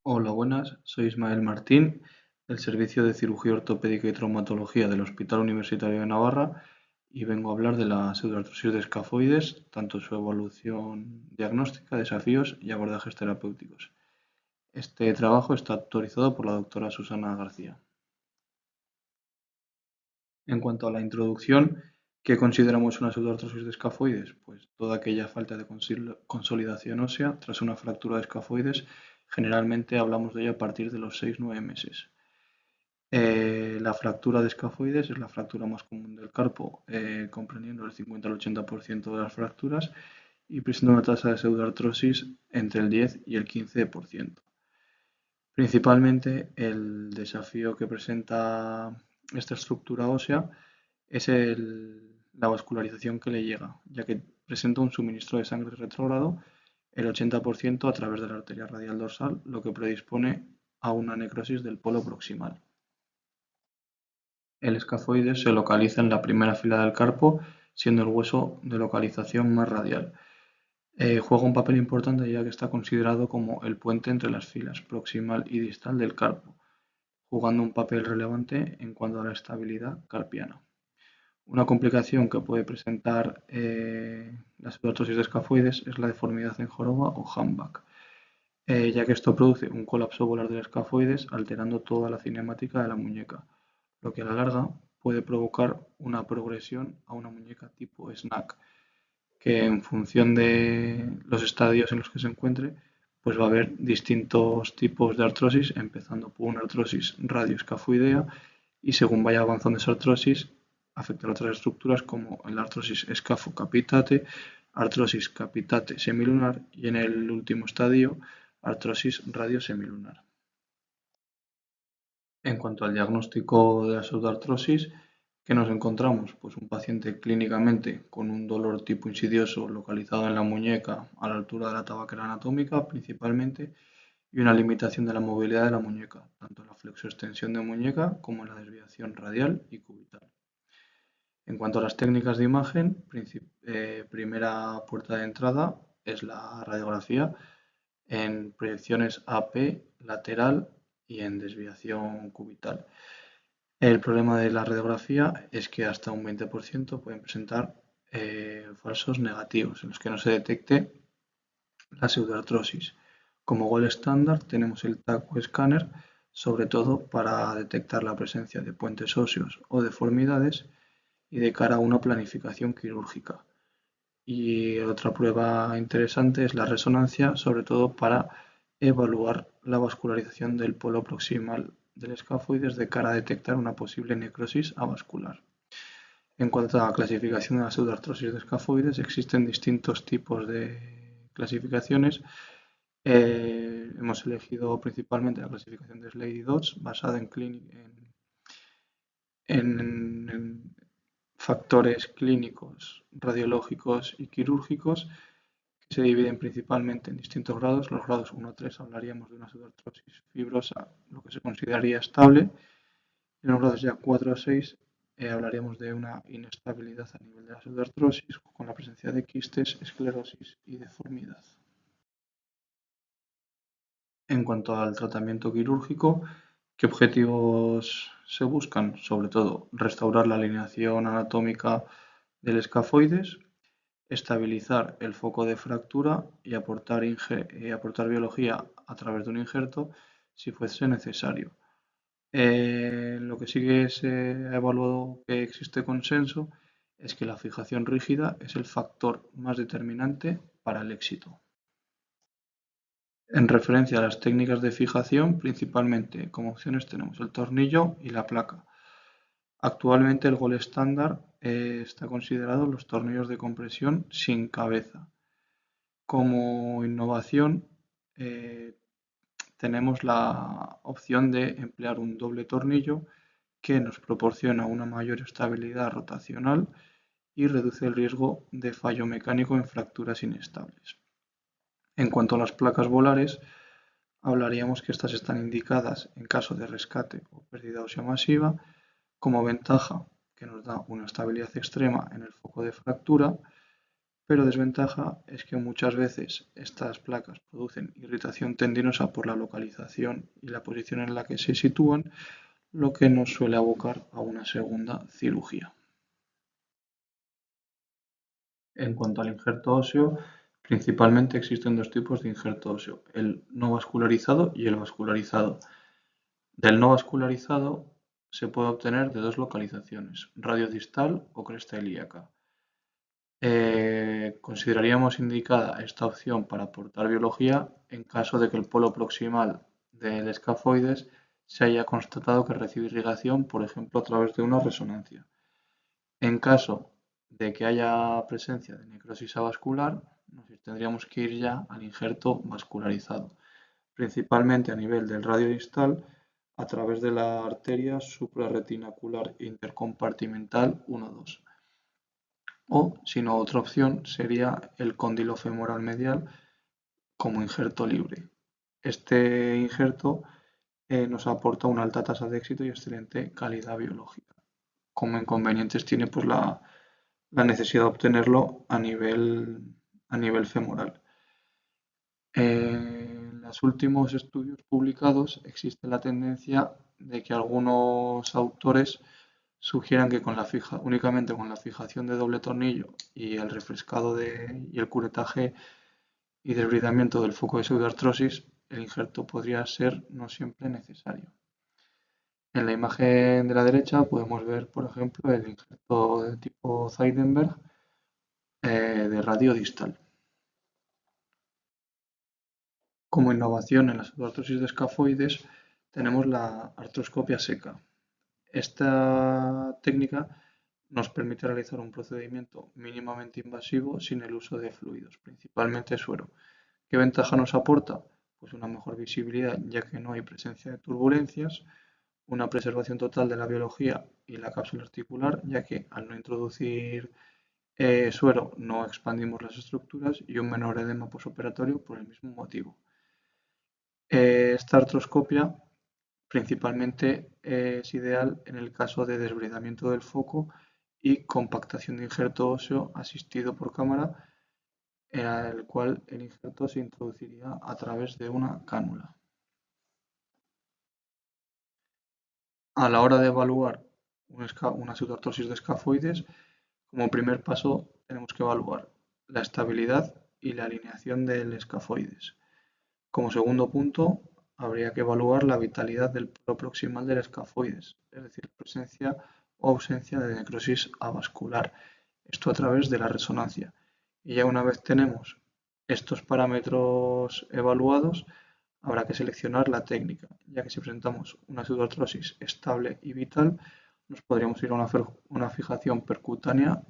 Hola, buenas. Soy Ismael Martín, del Servicio de Cirugía Ortopédica y Traumatología del Hospital Universitario de Navarra, y vengo a hablar de la pseudoartrosis de escafoides, tanto su evolución diagnóstica, desafíos y abordajes terapéuticos. Este trabajo está autorizado por la doctora Susana García. En cuanto a la introducción, ¿qué consideramos una pseudoartrosis de escafoides? Pues toda aquella falta de consolidación ósea tras una fractura de escafoides. Generalmente hablamos de ello a partir de los 6-9 meses. La fractura de escafoides es la fractura más común del carpo, comprendiendo el 50 al 80% de las fracturas, y presenta una tasa de pseudoartrosis entre el 10 y el 15%. Principalmente el desafío que presenta esta estructura ósea es la vascularización que le llega, ya que presenta un suministro de sangre retrógrado, el 80% a través de la arteria radial dorsal, lo que predispone a una necrosis del polo proximal. El escafoides se localiza en la primera fila del carpo, siendo el hueso de localización más radial. Juega un papel importante ya que está considerado como el puente entre las filas proximal y distal del carpo, jugando un papel relevante en cuanto a la estabilidad carpiana. Una complicación que puede presentar la pseudoartrosis de escafoides es la deformidad en joroba o humpback, ya que esto produce un colapso volar del escafoides alterando toda la cinemática de la muñeca, lo que a la larga puede provocar una progresión a una muñeca tipo snack, que en función de los estadios en los que se encuentre, pues va a haber distintos tipos de artrosis, empezando por una artrosis radioescafoidea y según vaya avanzando esa artrosis, afectará a otras estructuras como la artrosis escafo-capitate, artrosis capitate semilunar y en el último estadio, artrosis radiosemilunar. En cuanto al diagnóstico de la pseudoartrosis, ¿qué nos encontramos? Pues un paciente clínicamente con un dolor tipo insidioso localizado en la muñeca a la altura de la tabaquera anatómica principalmente y una limitación de la movilidad de la muñeca, tanto en la flexoextensión de muñeca como en la desviación radial y cubital. En cuanto a las técnicas de imagen, primera puerta de entrada es la radiografía en proyecciones AP, lateral y en desviación cubital. El problema de la radiografía es que hasta un 20% pueden presentar falsos negativos en los que no se detecte la pseudoartrosis. Como gold estándar tenemos el TAC escáner, sobre todo para detectar la presencia de puentes óseos o deformidades y de cara a una planificación quirúrgica. Y otra prueba interesante es la resonancia, sobre todo para evaluar la vascularización del polo proximal del escafoides de cara a detectar una posible necrosis avascular. En cuanto a la clasificación de la pseudoartrosis de escafoides, existen distintos tipos de clasificaciones. Hemos elegido principalmente la clasificación de Slade y Dodds, basada en factores clínicos, radiológicos y quirúrgicos, que se dividen principalmente en distintos grados. Los grados 1 a 3 hablaríamos de una pseudoartrosis fibrosa, lo que se consideraría estable. En los grados ya 4 a 6 hablaríamos de una inestabilidad a nivel de la pseudoartrosis, con la presencia de quistes, esclerosis y deformidad. En cuanto al tratamiento quirúrgico, ¿qué objetivos se buscan? Sobre todo, restaurar la alineación anatómica del escafoides, estabilizar el foco de fractura y aportar biología a través de un injerto si fuese necesario. Lo que sí que se ha evaluado que existe consenso es que la fijación rígida es el factor más determinante para el éxito. En referencia a las técnicas de fijación, principalmente como opciones tenemos el tornillo y la placa. Actualmente el gold estándar está considerado los tornillos de compresión sin cabeza. Como innovación tenemos la opción de emplear un doble tornillo que nos proporciona una mayor estabilidad rotacional y reduce el riesgo de fallo mecánico en fracturas inestables. En cuanto a las placas volares, hablaríamos que estas están indicadas en caso de rescate o pérdida ósea masiva, como ventaja que nos da una estabilidad extrema en el foco de fractura pero desventaja es que muchas veces estas placas producen irritación tendinosa por la localización y la posición en la que se sitúan, lo que nos suele abocar a una segunda cirugía. En cuanto al injerto óseo, principalmente existen dos tipos de injerto óseo, el no vascularizado y el vascularizado. Del no vascularizado se puede obtener de dos localizaciones, radio distal o cresta ilíaca. Consideraríamos indicada esta opción para aportar biología en caso de que el polo proximal del escafoides se haya constatado que recibe irrigación, por ejemplo, a través de una resonancia. En caso de que haya presencia de necrosis avascular, nos tendríamos que ir ya al injerto vascularizado, principalmente a nivel del radio distal a través de la arteria suprarretinacular intercompartimental 1-2. O, si no, otra opción sería el cóndilo femoral medial como injerto libre. Este injerto nos aporta una alta tasa de éxito y excelente calidad biológica. Como inconvenientes tiene pues la necesidad de obtenerlo a nivel femoral. En los últimos estudios publicados existe la tendencia de que algunos autores sugieran que únicamente con la fijación de doble tornillo y el refrescado y el curetaje y desbridamiento del foco de pseudoartrosis, el injerto podría ser no siempre necesario. En la imagen de la derecha podemos ver, por ejemplo, el injerto de tipo Zeidenberg de radio distal. Como innovación en la pseudoartrosis de escafoides tenemos la artroscopia seca. Esta técnica nos permite realizar un procedimiento mínimamente invasivo sin el uso de fluidos, principalmente suero. ¿Qué ventaja nos aporta? Pues una mejor visibilidad, ya que no hay presencia de turbulencias, una preservación total de la biología y la cápsula articular, ya que al no introducir suero no expandimos las estructuras, y un menor edema posoperatorio por el mismo motivo. Esta artroscopia principalmente es ideal en el caso de desbridamiento del foco y compactación de injerto óseo asistido por cámara, en el cual el injerto se introduciría a través de una cánula. A la hora de evaluar una pseudoartrosis de escafoides, como primer paso tenemos que evaluar la estabilidad y la alineación del escafoides. Como segundo punto, habría que evaluar la vitalidad del polo proximal del escafoides, es decir, presencia o ausencia de necrosis avascular, esto a través de la resonancia. Y ya una vez tenemos estos parámetros evaluados, habrá que seleccionar la técnica, ya que si presentamos una pseudoartrosis estable y vital, nos podríamos ir a una fijación percutánea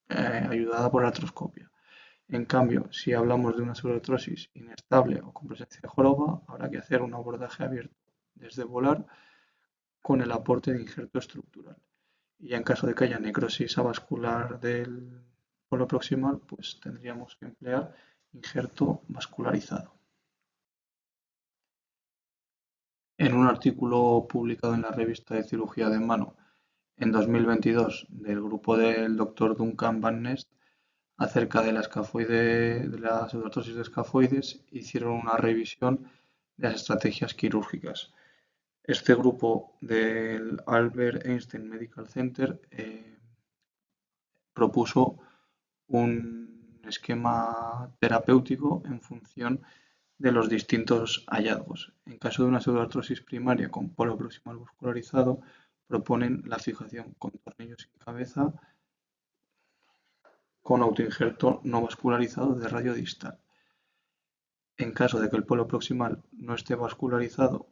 ayudada por artroscopia. En cambio, si hablamos de una pseudoartrosis inestable o con presencia de joroba, habrá que hacer un abordaje abierto desde volar con el aporte de injerto estructural. Y en caso de que haya necrosis avascular del polo proximal, pues tendríamos que emplear injerto vascularizado. En un artículo publicado en la revista de cirugía de mano en 2022 del grupo del Dr. Duncan Van Nest acerca de la pseudoartrosis de escafoides, hicieron una revisión de las estrategias quirúrgicas. Este grupo del Albert Einstein Medical Center propuso un esquema terapéutico en función de los distintos hallazgos. En caso de una pseudoartrosis primaria con polo proximal vascularizado, proponen la fijación con tornillos sin cabeza con autoinjerto no vascularizado de radio distal. En caso de que el polo proximal no esté vascularizado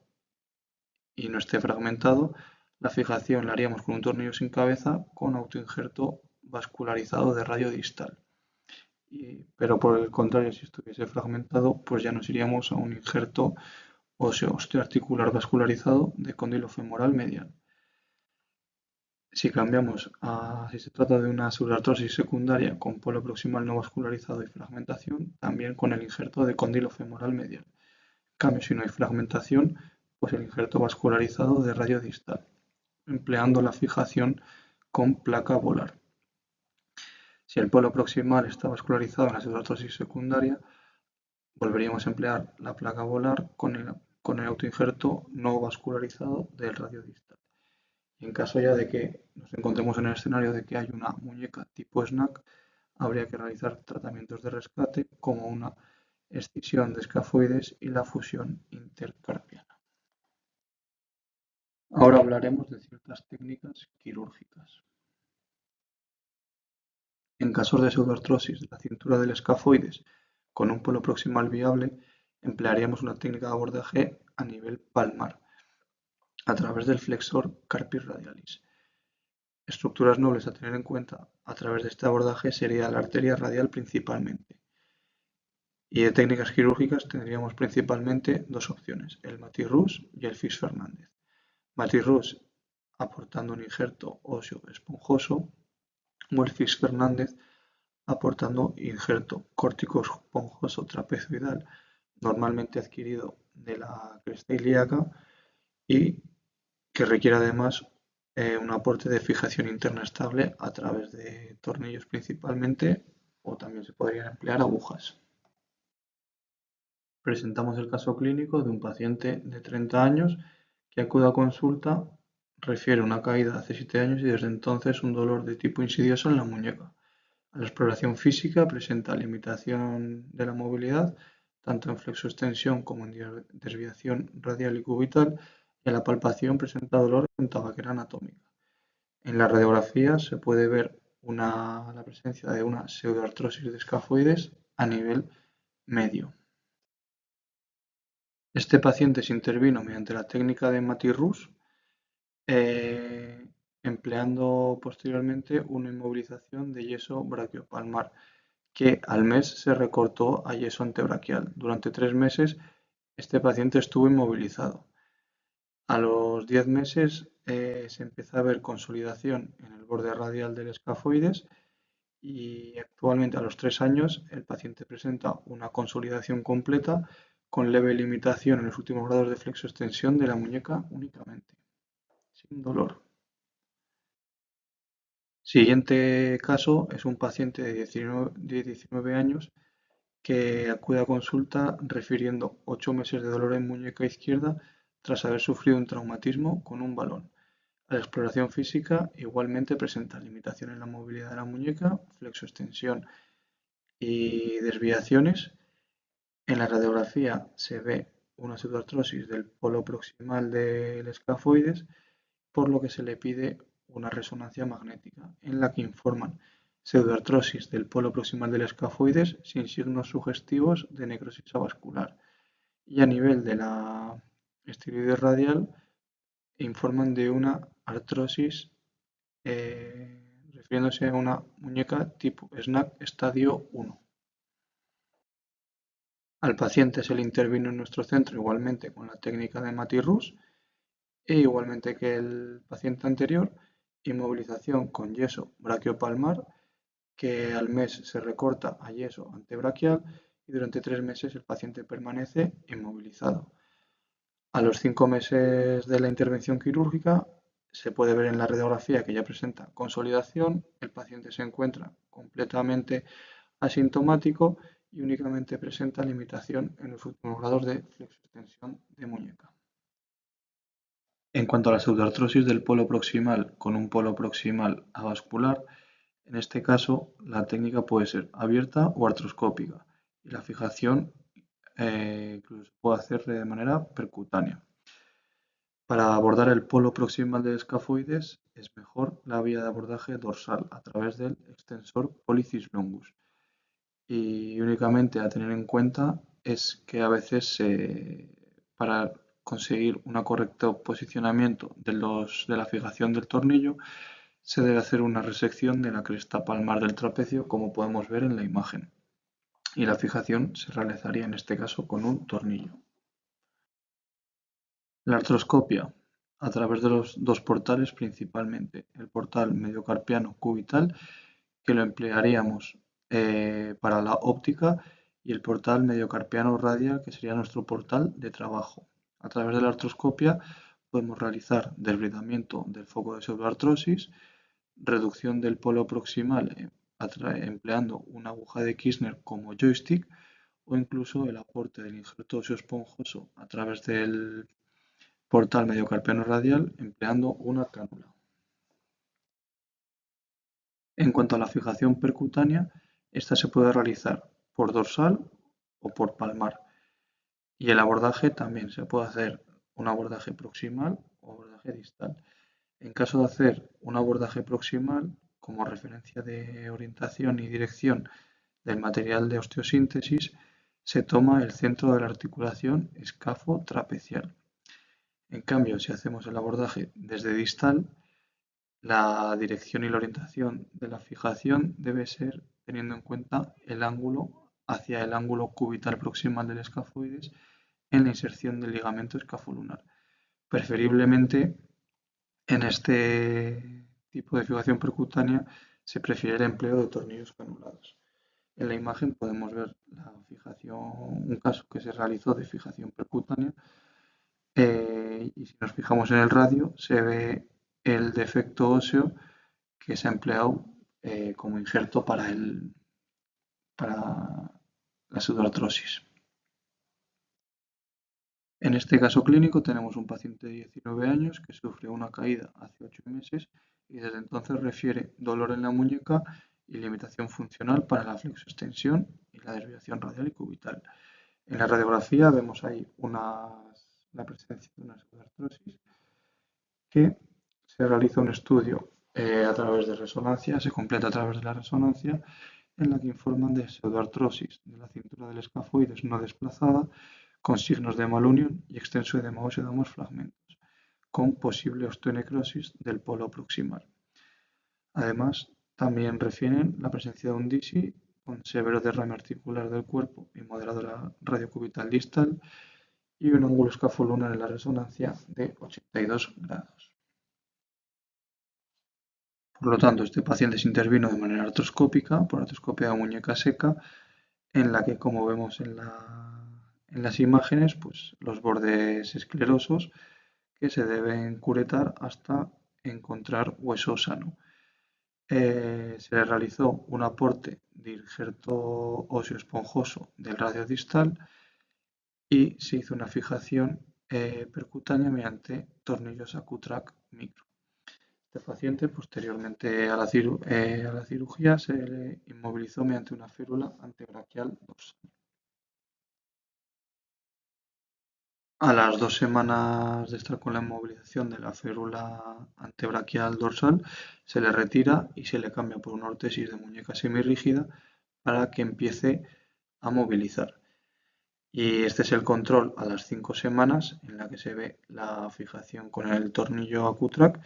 y no esté fragmentado, la fijación la haríamos con un tornillo sin cabeza con autoinjerto vascularizado de radio distal. Pero por el contrario, si estuviese fragmentado, pues ya nos iríamos a un injerto osteoarticular vascularizado de cóndilo femoral medial. Si si se trata de una pseudoartrosis secundaria con polo proximal no vascularizado y fragmentación, también con el injerto de cóndilo femoral medial. En cambio, si no hay fragmentación, pues el injerto vascularizado de radio distal, empleando la fijación con placa volar. Si el polo proximal está vascularizado en la pseudoartrosis secundaria, volveríamos a emplear la placa volar con el autoinjerto no vascularizado del radio distal. Y en caso ya de que nos encontremos en el escenario de que hay una muñeca tipo SNAC, habría que realizar tratamientos de rescate como una escisión de escafoides y la fusión intercarpiana. Ahora hablaremos de ciertas técnicas quirúrgicas. En casos de pseudoartrosis de la cintura del escafoides con un polo proximal viable, emplearíamos una técnica de abordaje a nivel palmar, a través del flexor carpis radialis. Estructuras nobles a tener en cuenta a través de este abordaje sería la arteria radial principalmente. Y de técnicas quirúrgicas tendríamos principalmente dos opciones, el Matisse-Rousse y el Fix-Fernández. Matisse-Rousse aportando un injerto óseo esponjoso o el Fix-Fernández aportando injerto córtico-esponjoso trapezoidal, normalmente adquirido de la cresta ilíaca y que requiere además un aporte de fijación interna estable a través de tornillos principalmente, o también se podrían emplear agujas. Presentamos el caso clínico de un paciente de 30 años que acude a consulta, refiere una caída hace 7 años y desde entonces un dolor de tipo insidioso en la muñeca. A la exploración física presenta limitación de la movilidad, tanto en flexoextensión como en desviación radial y cubital, y a la palpación presenta dolor en tabaquera anatómica. En la radiografía se puede ver la presencia de una pseudoartrosis de escafoides a nivel medio. Este paciente se intervino mediante la técnica de Matisse-Rousse, empleando posteriormente una inmovilización de yeso braquiopalmar, que al mes se recortó a yeso antebraquial. Durante 3 meses este paciente estuvo inmovilizado. A los 10 meses se empieza a ver consolidación en el borde radial del escafoides y actualmente a los 3 años el paciente presenta una consolidación completa con leve limitación en los últimos grados de flexoextensión de la muñeca únicamente, sin dolor. Siguiente caso es un paciente de 19 años que acude a consulta refiriendo 8 meses de dolor en muñeca izquierda tras haber sufrido un traumatismo con un balón. A la exploración física igualmente presenta limitación en la movilidad de la muñeca, flexoextensión y desviaciones. En la radiografía se ve una pseudoartrosis del polo proximal del escafoides, por lo que se le pide una resonancia magnética, en la que informan pseudoartrosis del polo proximal del escafoides sin signos sugestivos de necrosis avascular. Y a nivel de la esteroide radial informan de una artrosis refiriéndose a una muñeca tipo SNAC estadio 1. Al paciente se le intervino en nuestro centro igualmente con la técnica de Matisse-Rousse e igualmente que el paciente anterior, inmovilización con yeso braquiopalmar, que al mes se recorta a yeso antebraquial y durante 3 meses el paciente permanece inmovilizado. A los 5 meses de la intervención quirúrgica se puede ver en la radiografía que ya presenta consolidación, el paciente se encuentra completamente asintomático y únicamente presenta limitación en los últimos grados de flexoextensión de muñeca. En cuanto a la pseudoartrosis del polo proximal con un polo proximal avascular, en este caso la técnica puede ser abierta o artroscópica y la fijación incluso se puede hacer de manera percutánea. Para abordar el polo proximal del escafoides es mejor la vía de abordaje dorsal a través del extensor pollicis longus. Y únicamente a tener en cuenta es que a veces para conseguir un correcto posicionamiento de la fijación del tornillo se debe hacer una resección de la cresta palmar del trapecio, como podemos ver en la imagen, y la fijación se realizaría en este caso con un tornillo. La artroscopia a través de los dos portales, principalmente el portal mediocarpiano cubital, que lo emplearíamos para la óptica, y el portal mediocarpiano radial, que sería nuestro portal de trabajo. A través de la artroscopia podemos realizar desbridamiento del foco de pseudoartrosis, reducción del polo proximal empleando una aguja de Kirchner como joystick o incluso el aporte del injerto óseo esponjoso a través del portal mediocarpiano radial empleando una cánula. En cuanto a la fijación percutánea, esta se puede realizar por dorsal o por palmar. Y el abordaje también se puede hacer un abordaje proximal o abordaje distal. En caso de hacer un abordaje proximal, como referencia de orientación y dirección del material de osteosíntesis, se toma el centro de la articulación escafo-trapecial. En cambio, si hacemos el abordaje desde distal, la dirección y la orientación de la fijación debe ser teniendo en cuenta el ángulo hacia el ángulo cubital proximal del escafoides en la inserción del ligamento escafolunar. Preferiblemente, en este tipo de fijación percutánea se prefiere el empleo de tornillos canulados. En la imagen podemos ver un caso que se realizó de fijación percutánea y si nos fijamos en el radio se ve el defecto óseo que se ha empleado como injerto para la pseudoartrosis. En este caso clínico tenemos un paciente de 19 años que sufrió una caída hace 8 meses y desde entonces refiere dolor en la muñeca y limitación funcional para la flexoextensión y la desviación radial y cubital. En la radiografía vemos ahí la presencia de una pseudoartrosis que se realiza un estudio a través de resonancia, se completa a través de la resonancia en la que informan de pseudoartrosis de la cintura del escafoides no desplazada con signos de malunión y extenso edema óseo de ambos fragmentos, con posible osteonecrosis del polo proximal. Además, también refieren la presencia de un DISI con severo derrame articular del cuerpo y moderado radiocubital distal y un ángulo escafolunar en la resonancia de 82 grados. Por lo tanto, este paciente se intervino de manera artroscópica por artroscopia de muñeca seca, en la que, como vemos en las imágenes, pues los bordes esclerosos que se deben curetar hasta encontrar hueso sano. Se le realizó un aporte de injerto óseo esponjoso del radio distal y se hizo una fijación percutánea mediante tornillos Accutrack micro. Este paciente, posteriormente a la cirugía, se le inmovilizó mediante una férula antebraquial dorsal. A las 2 semanas de estar con la inmovilización de la férula antebraquial dorsal, se le retira y se le cambia por una órtesis de muñeca semirrígida para que empiece a movilizar. Y este es el control a las 5 semanas en la que se ve la fijación con el tornillo Accutrack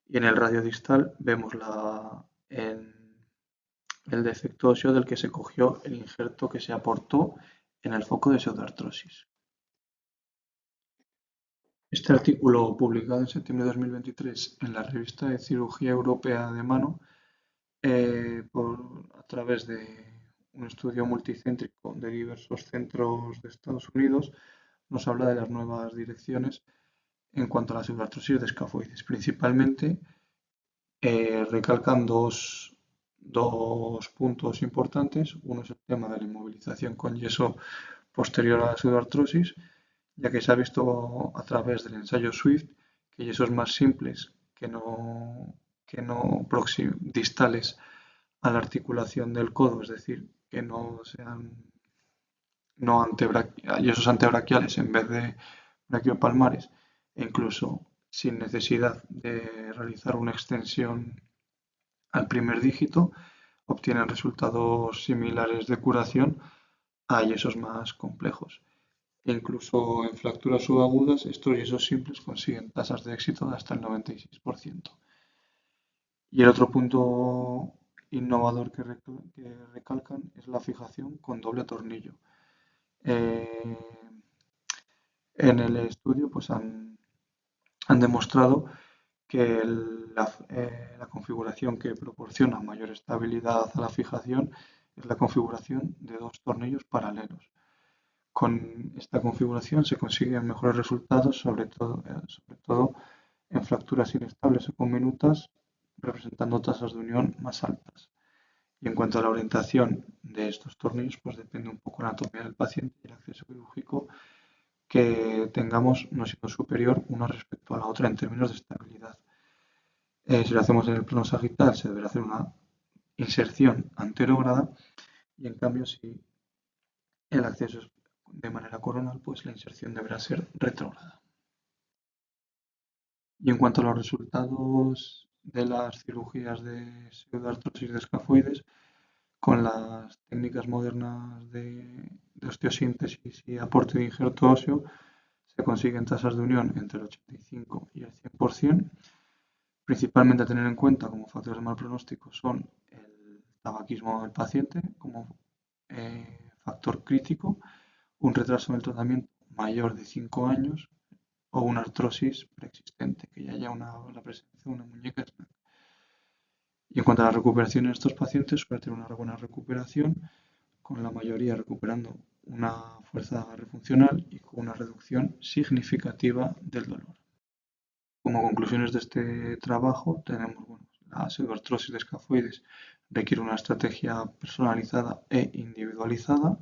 y en el radio distal vemos el defecto óseo del que se cogió el injerto que se aportó en el foco de pseudoartrosis. Este artículo, publicado en septiembre de 2023 en la revista de Cirugía Europea de Mano, a través de un estudio multicéntrico de diversos centros de Estados Unidos, nos habla de las nuevas direcciones en cuanto a la pseudoartrosis de escafoides. Principalmente recalcan dos puntos importantes. Uno es el tema de la inmovilización con yeso posterior a la pseudoartrosis, ya que se ha visto a través del ensayo SWIFT que yesos más simples que no distales a la articulación del codo, es decir, que no sean yesos antebraquiales en vez de braquiopalmares, e incluso sin necesidad de realizar una extensión al primer dígito, obtienen resultados similares de curación a yesos más complejos. E incluso en fracturas subagudas, estos yesos simples consiguen tasas de éxito de hasta el 96%. Y el otro punto innovador que recalcan es la fijación con doble tornillo. En el estudio pues han demostrado que la configuración que proporciona mayor estabilidad a la fijación es la configuración de dos tornillos paralelos. Con esta configuración se consiguen mejores resultados, sobre todo en fracturas inestables o conminutas, representando tasas de unión más altas. Y en cuanto a la orientación de estos tornillos, pues depende un poco de la anatomía del paciente y el acceso quirúrgico que tengamos no siendo superior una respecto a la otra en términos de estabilidad. Si lo hacemos en el plano sagital, se deberá hacer una inserción anterograda y en cambio si el acceso es de manera coronal, pues la inserción deberá ser retrógrada. Y en cuanto a los resultados de las cirugías de pseudoartrosis de escafoides, con las técnicas modernas de osteosíntesis y aporte de injerto óseo, se consiguen tasas de unión entre el 85 y el 100%. Principalmente a tener en cuenta como factores de mal pronóstico son el tabaquismo del paciente como factor crítico, un retraso en el tratamiento mayor de 5 años o una artrosis preexistente, que ya haya la presencia de una muñeca estanca. Y en cuanto a la recuperación en estos pacientes, suele tener una buena recuperación, con la mayoría recuperando una fuerza refuncional y con una reducción significativa del dolor. Como conclusiones de este trabajo, tenemos la pseudoartrosis de escafoides requiere una estrategia personalizada e individualizada,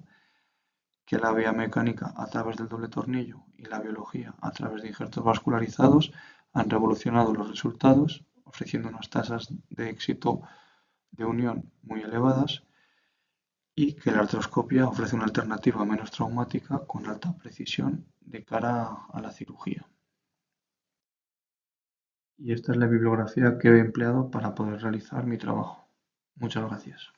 que la biomecánica a través del doble tornillo y la biología a través de injertos vascularizados han revolucionado los resultados, ofreciendo unas tasas de éxito de unión muy elevadas, y que la artroscopia ofrece una alternativa menos traumática con alta precisión de cara a la cirugía. Y esta es la bibliografía que he empleado para poder realizar mi trabajo. Muchas gracias.